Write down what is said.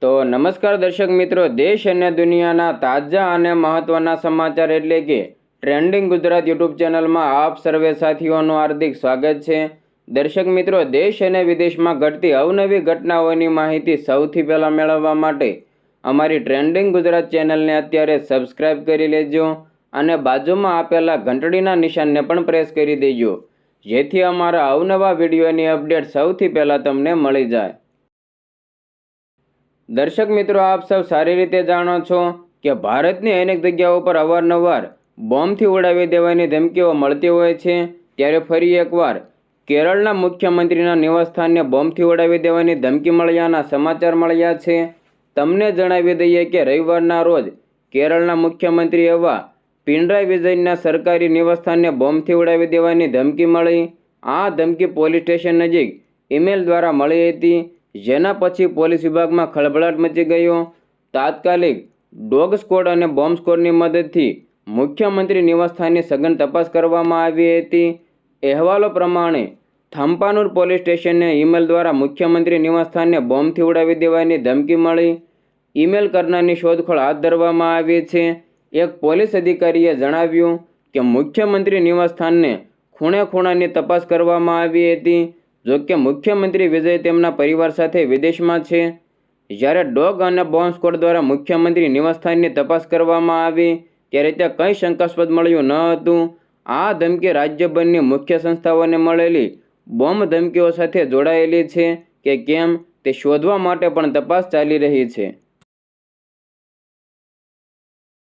તો નમસ્કાર દર્શક મિત્રો, દેશ અને દુનિયાના તાજા અને મહત્વના સમાચાર એટલે કે ટ્રેન્ડિંગ ગુજરાત યુટ્યુબ ચેનલમાં આપ સર્વે સાથીઓનું હાર્દિક સ્વાગત છે। દર્શક મિત્રો, દેશ અને વિદેશમાં ઘટતી અવનવી ઘટનાઓની માહિતી સૌથી પહેલાં મેળવવા માટે અમારી ટ્રેન્ડિંગ ગુજરાત ચેનલને અત્યારે સબસ્ક્રાઇબ કરી લેજો અને બાજુમાં આપેલા ઘંટડીના નિશાનને પણ પ્રેસ કરી દેજો, જેથી અમારા અવનવા વિડીયોની અપડેટ સૌથી પહેલાં તમને મળી જાય। દર્શક મિત્રો, આપ સૌ સારી રીતે જાણો છો કે ભારતની અનેક જગ્યાઓ પર અવારનવાર બોમ્બથી ઉડાવી દેવાની ધમકીઓ મળતી હોય છે। ત્યારે ફરી એકવાર કેરળના મુખ્યમંત્રીના નિવાસસ્થાનને બોમ્બથી ઉડાવી દેવાની ધમકી મળ્યાના સમાચાર મળ્યા છે। તમને જણાવી દઈએ કે રવિવારના રોજ કેરળના મુખ્યમંત્રી એવા પિનરાઈ વિજયનના સરકારી નિવાસસ્થાનને બોમ્બથી ઉડાવી દેવાની ધમકી મળી। આ ધમકી પોલીસ સ્ટેશન નજીક ઈમેલ દ્વારા મળી હતી, જેના પછી પોલીસ વિભાગમાં ખળભળાટ મચી ગયો। તાત્કાલિક ડોગ સ્ક્વોડ અને બોમ્બ સ્ક્વોડની મદદથી મુખ્યમંત્રી નિવાસસ્થાનની સઘન તપાસ કરવામાં આવી હતી। અહેવાલો પ્રમાણે થમ્પાનુર પોલીસ સ્ટેશનને ઈમેલ દ્વારા મુખ્યમંત્રી નિવાસસ્થાનને બોમ્બથી ઉડાવી દેવાની ધમકી મળી। ઈમેલ કરનારની શોધખોળ હાથ ધરવામાં આવી છે। એક પોલીસ અધિકારીએ જણાવ્યું કે મુખ્યમંત્રી નિવાસસ્થાનને ખૂણે ખૂણાની તપાસ કરવામાં આવી હતી। જોકે મુખ્યમંત્રી વિજય તેમના પરિવાર સાથે વિદેશમાં છે। જ્યારે ડોગ અને બોમ્બ સ્ક્વોડ દ્વારા મુખ્યમંત્રી નિવાસસ્થાનની તપાસ કરવામાં આવી ત્યારે ત્યાં કંઈ શંકાસ્પદ મળ્યું ન હતું। આ ધમકી રાજ્યભરની મુખ્ય સંસ્થાઓને મળેલી બોમ્બ ધમકીઓ સાથે જોડાયેલી છે કે કેમ તે શોધવા માટે પણ તપાસ ચાલી રહી છે।